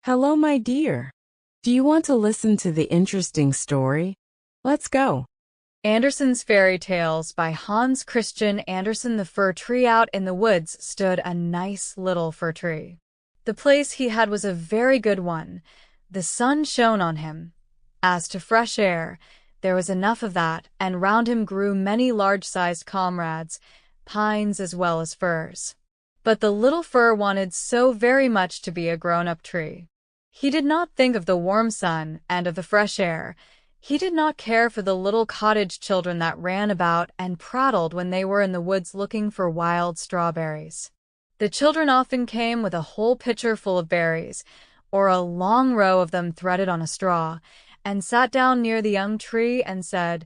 Hello, my dear. Do you want to listen to the interesting story? Let's go. Andersen's Fairy Tales by Hans Christian Andersen. The fir tree. Out in the woods stood a nice little fir tree. The place he had was a very good one. The sun shone on him. As to fresh air, there was enough of that, and round him grew many large-sized comrades, pines as well as firs. But the little fir wanted so very much to be a grown-up tree. He did not think of the warm sun and of the fresh air. He did not care for the little cottage children that ran about and prattled when they were in the woods looking for wild strawberries. The children often came with a whole pitcher full of berries, or a long row of them threaded on a straw, and sat down near the young tree and said,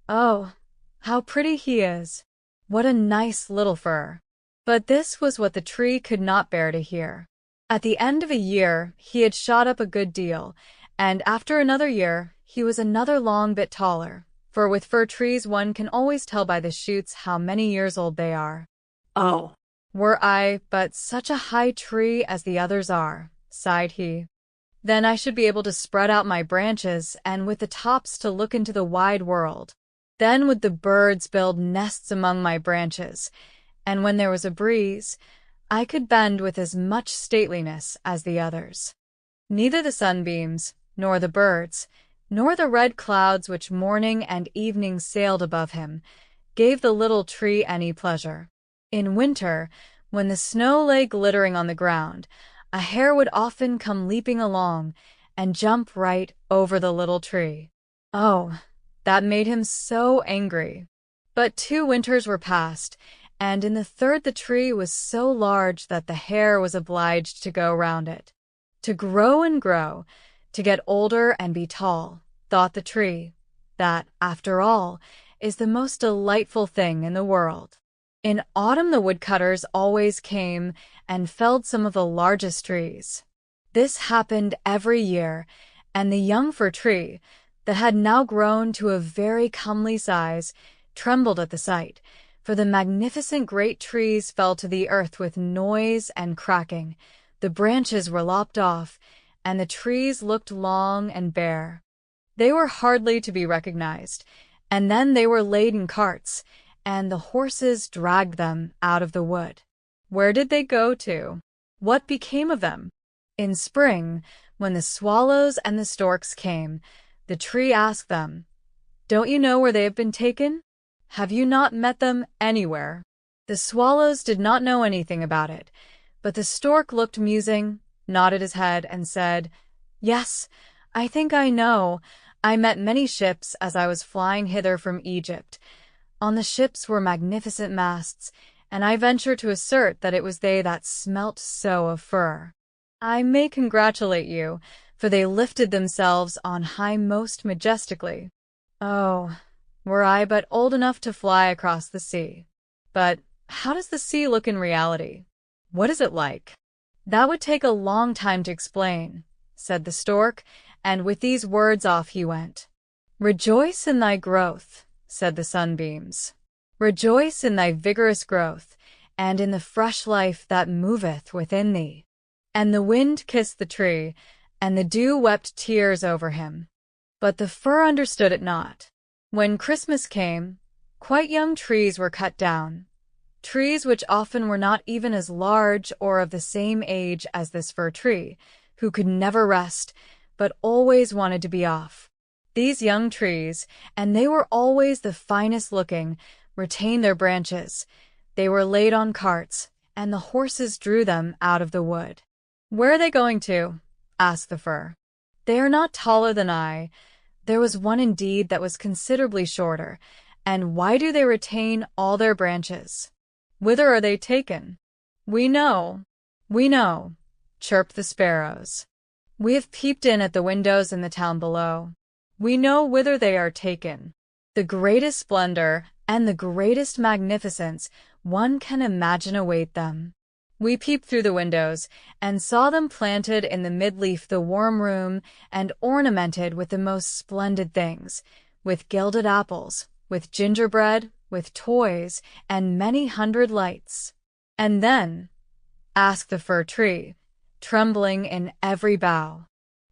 "Oh, how pretty he is! What a nice little fir!" But this was what the tree could not bear to hear. At the end of a year, he had shot up a good deal, and after another year, he was another long bit taller, for with fir trees one can always tell by the shoots how many years old they are. Oh, "Were I but such a high tree as the others are," sighed he, "then I should be able to spread out my branches and with the tops to look into the wide world. Then would the birds build nests among my branches, and when there was a breeze, I could bend with as much stateliness as the others." Neither the sunbeams, nor the birds, nor the red clouds which morning and evening sailed above him, gave the little tree any pleasure. In winter, when the snow lay glittering on the ground, a hare would often come leaping along and jump right over the little tree. Oh, that made him so angry. But 2 winters were past, and in the third the tree was so large that the hare was obliged to go round it. To grow and grow, to get older and be tall, thought the tree, that, after all, is the most delightful thing in the world. In autumn the woodcutters always came and felled some of the largest trees. This happened every year, and the young fir tree, that had now grown to a very comely size, trembled at the sight, for the magnificent great trees fell to the earth with noise and cracking. The branches were lopped off, and the trees looked long and bare. They were hardly to be recognized, and then they were laid in carts, and the horses dragged them out of the wood. Where did they go to? What became of them? In spring, when the swallows and the storks came, the tree asked them, "Don't you know where they have been taken? Have you not met them anywhere?" The swallows did not know anything about it, but the stork looked musing, nodded his head, and said, "Yes, I think I know. I met many ships as I was flying hither from Egypt. On the ships were magnificent masts, and I venture to assert that it was they that smelt so of fir. I may congratulate you, for they lifted themselves on high most majestically. Oh, were I but old enough to fly across the sea. But how does the sea look in reality? What is it like?" "That would take a long time to explain," said the stork, and with these words off he went. "Rejoice in thy growth," said the sunbeams. "Rejoice in thy vigorous growth, and in the fresh life that moveth within thee." And the wind kissed the tree, and the dew wept tears over him. But the fir understood it not. When Christmas came, quite young trees were cut down, trees which often were not even as large or of the same age as this fir tree, who could never rest, but always wanted to be off. These young trees, and they were always the finest looking, retained their branches. They were laid on carts, and the horses drew them out of the wood. "Where are they going to?" asked the fir. "They are not taller than I. There was one indeed that was considerably shorter. And why do they retain all their branches?" "Whither are they taken?" We know," chirped the sparrows. "We have peeped in at the windows in the town below. We know whither they are taken. The greatest splendor and the greatest magnificence one can imagine await them. We peeped through the windows, and saw them planted in the mid-leaf the warm room, and ornamented with the most splendid things, with gilded apples, with gingerbread, with toys, and many hundred lights." "And then," asked the fir tree, trembling in every bough.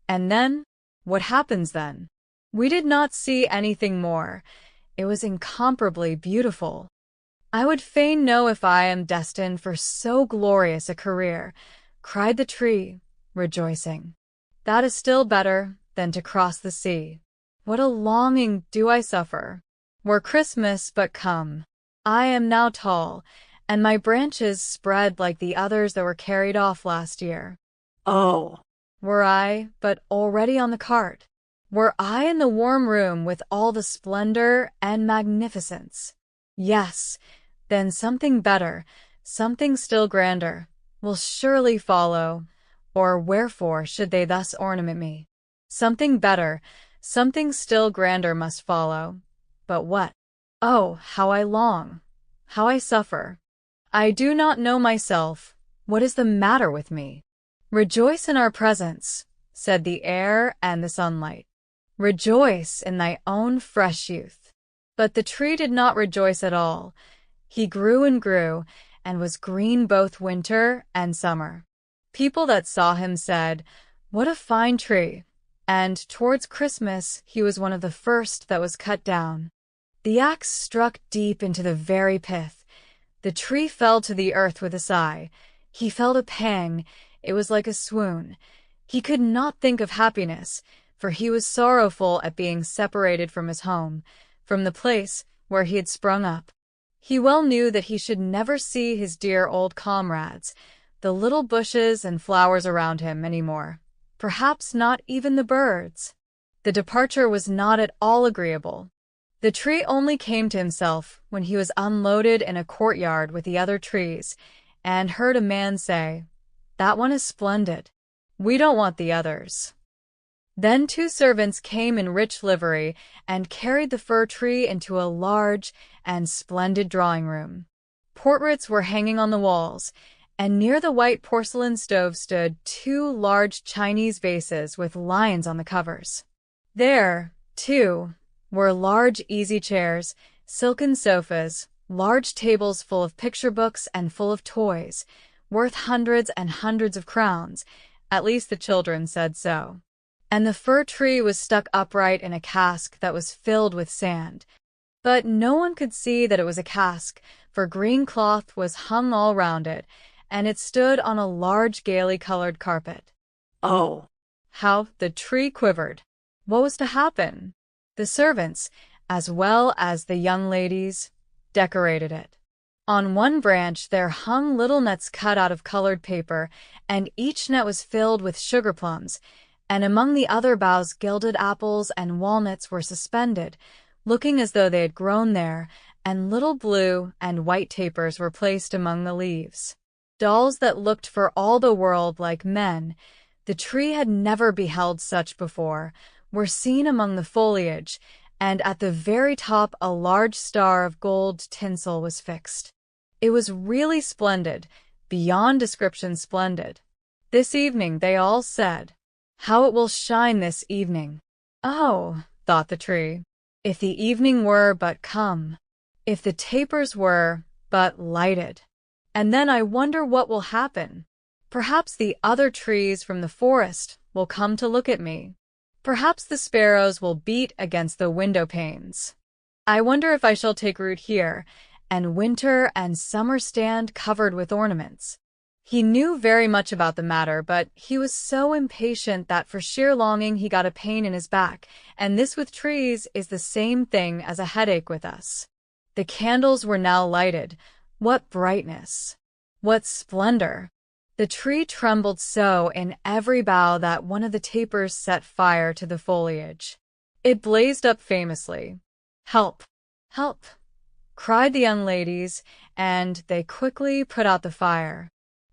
And then, what happens then? We did not see anything more. It was incomparably beautiful. I would fain know if I am destined for so glorious a career, cried the tree, rejoicing. That is still better than to cross the sea. What a longing do I suffer! Were Christmas but come! I am now tall, and my branches spread like the others that were carried off last year. Oh, Were I but already on the cart! Were I in the warm room with all the splendor and magnificence! Yes, then something better, something still grander, will surely follow, or wherefore should they thus ornament me? Something better, something still grander must follow. But what? Oh, how I long! How I suffer! I do not know myself. What is the matter with me? Rejoice in our presence, said the air and the sunlight. Rejoice in thy own fresh youth. But the tree did not rejoice at all. He grew and grew, and was green both winter and summer. People that saw him said, "What a fine tree!" And towards Christmas he was one of the first that was cut down. The axe struck deep into the very pith. The tree fell to the earth with a sigh. He felt a pang. It was like a swoon. He could not think of happiness, for he was sorrowful at being separated from his home, from the place where he had sprung up. He well knew that he should never see his dear old comrades, the little bushes and flowers around him, any more. Perhaps not even the birds. The departure was not at all agreeable. The tree only came to himself when he was unloaded in a courtyard with the other trees, and heard a man say, "That one is splendid. We don't want the others." Then 2 servants came in rich livery and carried the fir tree into a large and splendid drawing-room. Portraits were hanging on the walls, and near the white porcelain stove stood 2 large Chinese vases with lions on the covers. There, too, were large easy chairs, silken sofas, large tables full of picture books and full of toys, worth hundreds and hundreds of crowns, at least the children said so. And the fir tree was stuck upright in a cask that was filled with sand. But no one could see that it was a cask, for green cloth was hung all round it, and it stood on a large gaily colored carpet. oh, How the tree quivered! What was to happen? The servants, as well as the young ladies, decorated it. On one branch there hung little nets cut out of colored paper, and each net was filled with sugar plums, and among the other boughs gilded apples and walnuts were suspended, looking as though they had grown there, and little blue and white tapers were placed among the leaves. Dolls that looked for all the world like men, the tree had never beheld such before, were seen among the foliage, and at the very top a large star of gold tinsel was fixed. It was really splendid, beyond description splendid. This evening, they all said, "How it will shine this evening!" Oh, thought the tree, if the evening were but come, if the tapers were but lighted. And then I wonder what will happen. Perhaps the other trees from the forest will come to look at me. Perhaps the sparrows will beat against the window panes. I wonder if I shall take root here, and winter and summer stand covered with ornaments. He knew very much about the matter, but he was so impatient that for sheer longing he got a pain in his back, and this with trees is the same thing as a headache with us. The candles were now lighted. What brightness! What splendor! The tree trembled so in every bough that one of the tapers set fire to the foliage. It blazed up famously. "Help! Help!" cried the young ladies, and they quickly put out the fire.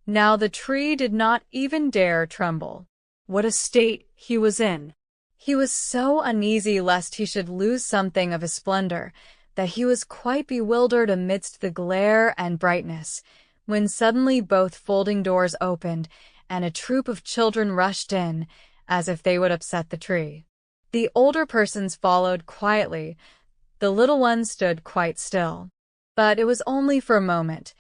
Now the tree did not even dare tremble. What a state he was in! He was so uneasy lest he should lose something of his splendor, that he was quite bewildered amidst the glare and brightness, when suddenly both folding doors opened, and a troop of children rushed in, as if they would upset the tree. The older persons followed quietly. The little ones stood quite still. But it was only for a moment.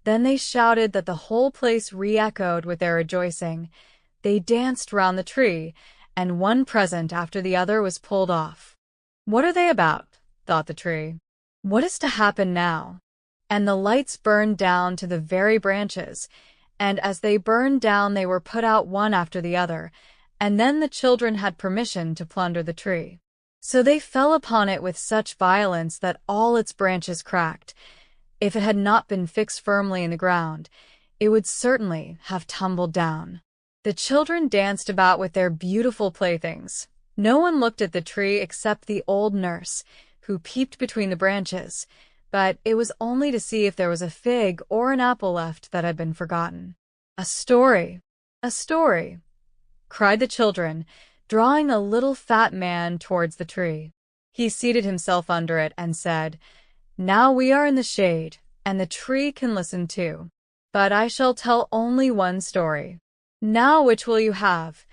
Then they shouted that the whole place re-echoed with their rejoicing. They danced round the tree, and one present after the other was pulled off. "What are they about?" thought the tree. "What is to happen now?" And the lights burned down to the very branches, and as they burned down they were put out one after the other, and then the children had permission to plunder the tree. So they fell upon it with such violence that all its branches cracked. If it had not been fixed firmly in the ground, it would certainly have tumbled down. The children danced about with their beautiful playthings. No one looked at the tree except the old nurse, who peeped between the branches, but it was only to see if there was a fig or an apple left that had been forgotten. "A story! A story!" cried the children, drawing a little fat man towards the tree. He seated himself under it and said, "Now we are in the shade, and the tree can listen too. But I shall tell only one story. Now which will you have?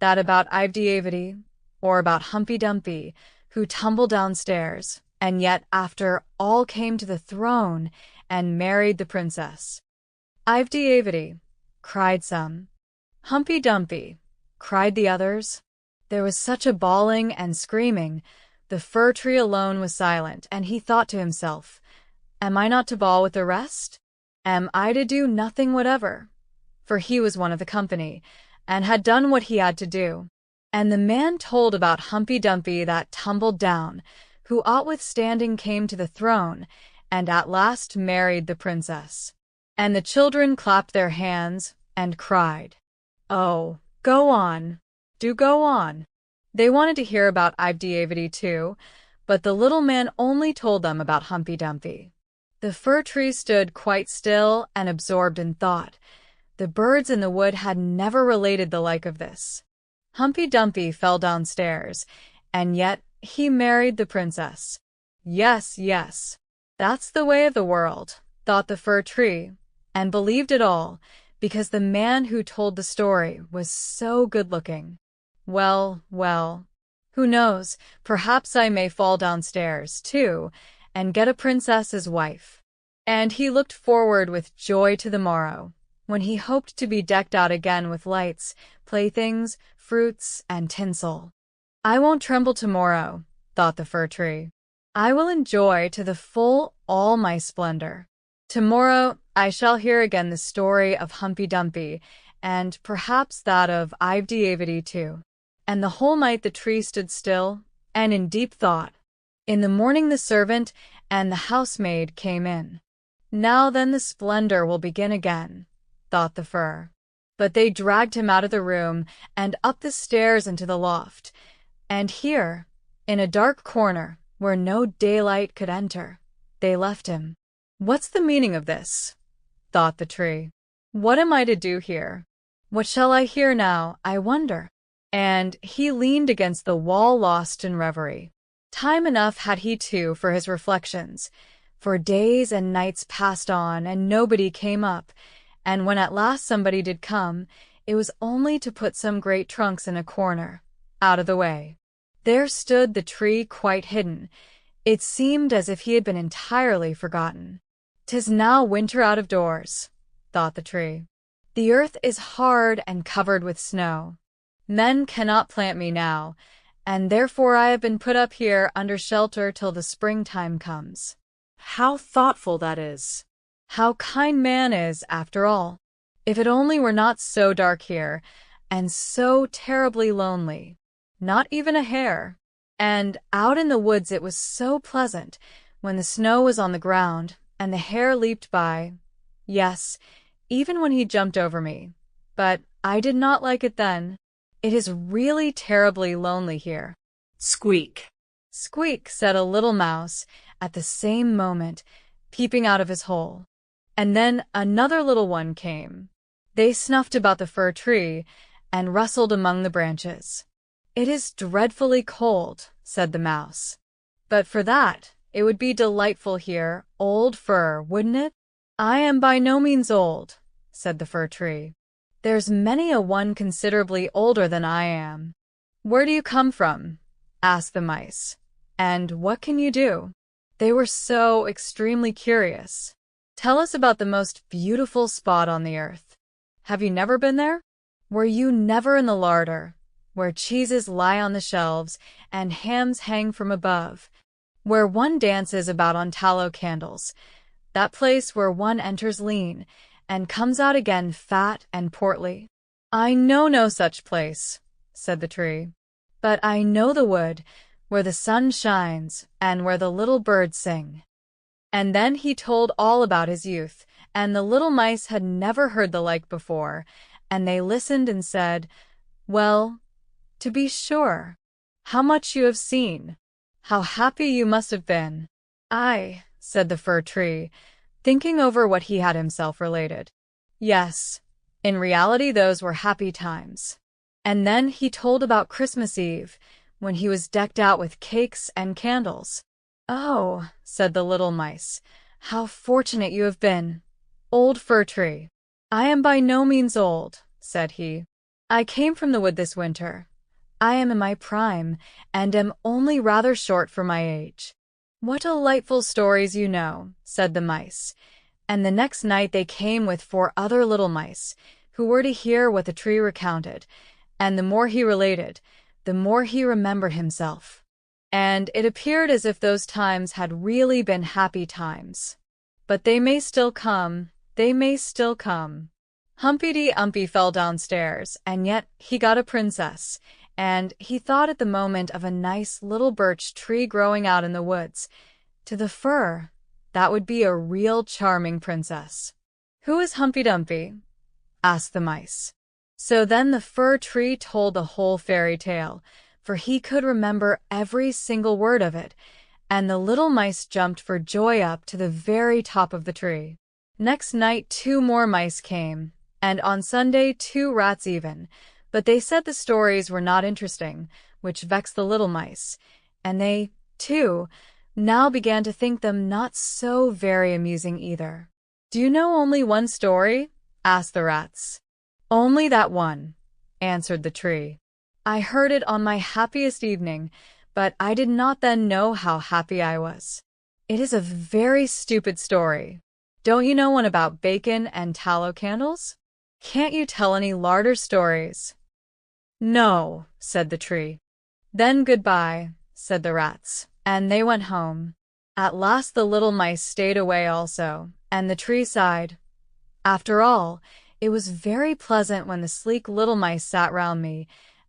That about Ivedy, or about Humpy Dumpy, who tumbled downstairs, and yet after all came to the throne and married the princess?" "Ivedy," cried some. "Humpy Dumpy," cried the others. There was such a bawling and screaming. The fir tree alone was silent, and he thought to himself, "Am I not to bawl with the rest? Am I to do nothing whatever?" For he was one of the company, and had done what he had to do. And the man told about Humpy Dumpy that tumbled down, who notwithstanding came to the throne, and at last married the princess. And the children clapped their hands, and cried, "Oh, go on! Do go on!" They wanted to hear about Ivedy too, but the little man only told them about Humpy Dumpy. The fir tree stood quite still and absorbed in thought. The birds in the wood had never related the like of this. Humpy Dumpy fell downstairs, and yet he married the princess. Yes, yes, that's the way of the world, thought the fir tree, and believed it all, because the man who told the story was so good-looking. Well, well, who knows, perhaps I may fall downstairs, too, and get a princess as wife. And he looked forward with joy to the morrow, when he hoped to be decked out again with lights, playthings, fruits, and tinsel. "I won't tremble tomorrow," thought the fir tree. "I will enjoy to the full all my splendor. Tomorrow I shall hear again the story of Humpy Dumpy, and perhaps that of Ivedy too." And the whole night the tree stood still, and in deep thought. In the morning the servant and the housemaid came in. "Now then the splendor will begin again," thought the fir. But they dragged him out of the room and up the stairs into the loft, and here, in a dark corner where no daylight could enter, they left him. "What's the meaning of this?" thought the tree. "What am I to do here? What shall I hear now, I wonder?" And he leaned against the wall lost in reverie. Time enough had he too for his reflections, for days and nights passed on and nobody came up, and when at last somebody did come, it was only to put some great trunks in a corner, out of the way. There stood the tree quite hidden. It seemed as if he had been entirely forgotten. "'Tis now winter out of doors," thought the tree. "The earth is hard and covered with snow. Men cannot plant me now, and therefore I have been put up here under shelter till the springtime comes. How thoughtful that is! How kind man is, after all! If it only were not so dark here, and so terribly lonely. Not even a hare. And out in the woods it was so pleasant, when the snow was on the ground, and the hare leaped by. Yes, even when he jumped over me. But I did not like it then. It is really terribly lonely here." Squeak. "Squeak," said a little mouse, at the same moment, peeping out of his hole. And then another little one came. They snuffed about the fir tree, and rustled among the branches. "It is dreadfully cold," said the mouse. "But for that, it would be delightful here, old fir, wouldn't it?" "I am by no means old," said the fir tree. "There's many a one considerably older than I am." "Where do you come from?" asked the mice. "And what can you do?" They were so extremely curious. Tell us about the most beautiful spot on the earth. Have you never been there? Were you never in the larder, where cheeses lie on the shelves and hams hang from above, where one dances about on tallow candles, that place where one enters lean and comes out again fat and portly? I know no such place, said the tree, but I know the wood, where the sun shines and where the little birds sing. And then he told all about his youth, and the little mice had never heard the like before, and they listened and said, "Well, to be sure, how much you have seen! How happy you must have been!" "Aye," said the fir tree, thinking over what he had himself related. "Yes, in reality those were happy times." And then he told about Christmas Eve, when he was decked out with cakes and candles. "Oh," said the little mice, "how fortunate you have been, old fir tree." "I am by no means old," said he. "I came from the wood this winter. I am in my prime, and am only rather short for my age." "What delightful stories you know," said the mice, and the next night they came with 4 other little mice, who were to hear what the tree recounted, and the more he related, the more he remembered himself. And it appeared as if those times had really been happy times. But they may still come, they may still come. Humpty Dumpty fell downstairs, and yet he got a princess, and he thought at the moment of a nice little birch tree growing out in the woods. To the fir, that would be a real charming princess. "Who is Humpty Dumpty?" asked the mice. So then the fir tree told the whole fairy tale, for he could remember every single word of it, and the little mice jumped for joy up to the very top of the tree. Next night 2 more mice came, and on Sunday 2 rats even, but they said the stories were not interesting, which vexed the little mice, and they, too, now began to think them not so very amusing either. "Do you know only one story?" asked the rats. "Only that one," answered the tree. "I heard it on my happiest evening, but I did not then know how happy I was. It is a very stupid story. Don't you know one about bacon and tallow candles? Can't you tell any larder stories?" "No," said the tree. "Then goodbye," said the rats, and they went home. At last the little mice stayed away also, and the tree sighed. "After all, it was very pleasant when the sleek little mice sat round me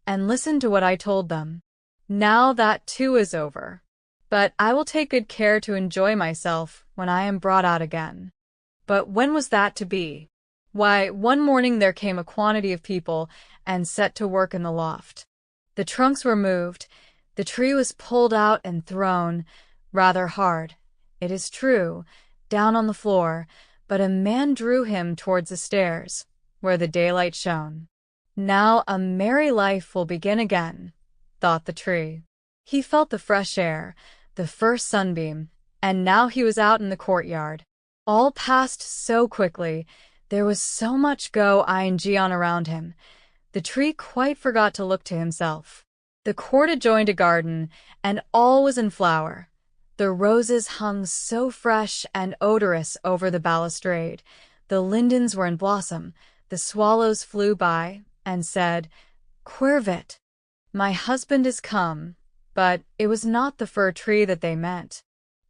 and listened to what I told them. Now that too is over. But I will take good care to enjoy myself when I am brought out again." But when was that to be? Why, one morning there came a quantity of people and set to work in the loft. The trunks were moved, the tree was pulled out and thrown, rather hard, it is true, down on the floor, but a man drew him towards the stairs, where the daylight shone. "Now a merry life will begin again," thought the tree. He felt the fresh air, the first sunbeam, and now he was out in the courtyard. All passed so quickly, there was so much going on around him. The tree quite forgot to look to himself. The court adjoined a garden, and all was in flower. The roses hung so fresh and odorous over the balustrade, the lindens were in blossom, the swallows flew by, and said, "Quirvit, my husband is come," but it was not the fir tree that they meant.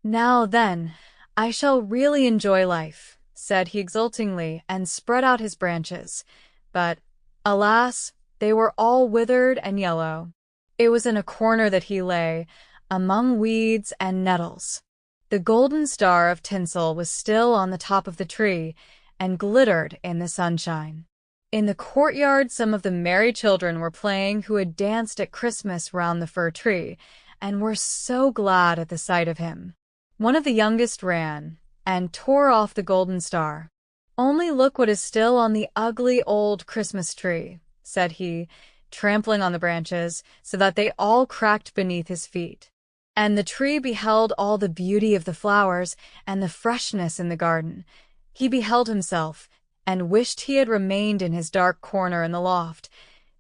"Now then, I shall really enjoy life," said he exultingly, and spread out his branches. But, alas, they were all withered and yellow. It was in a corner that he lay, among weeds and nettles. The golden star of tinsel was still on the top of the tree, and glittered in the sunshine. In the courtyard some of the merry children were playing who had danced at Christmas round the fir tree, and were so glad at the sight of him. One of the youngest ran, and tore off the golden star. "Only look what is still on the ugly old Christmas tree," said he, trampling on the branches, so that they all cracked beneath his feet. And the tree beheld all the beauty of the flowers and the freshness in the garden. He beheld himself, and wished he had remained in his dark corner in the loft.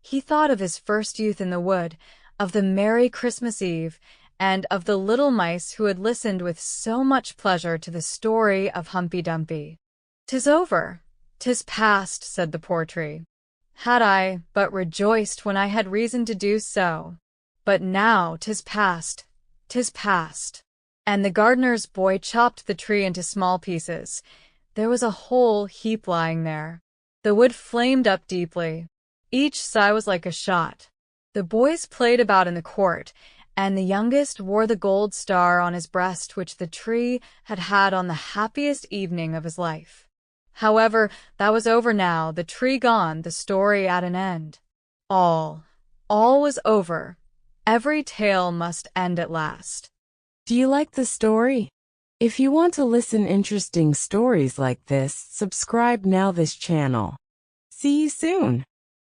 He thought of his first youth in the wood, of the merry Christmas Eve, and of the little mice who had listened with so much pleasure to the story of Humpy Dumpy. "'Tis over, 'tis past," said the poor tree. "Had I but rejoiced when I had reason to do so. But now 'tis past, 'tis past." And the gardener's boy chopped the tree into small pieces. There was a whole heap lying there. The wood flamed up deeply. Each sigh was like a shot. The boys played about in the court, and the youngest wore the gold star on his breast which the tree had had on the happiest evening of his life. However, that was over now, the tree gone, the story at an end. All was over. Every tale must end at last. Do you like the story? If you want to listen interesting stories like this, subscribe now this channel. See you soon.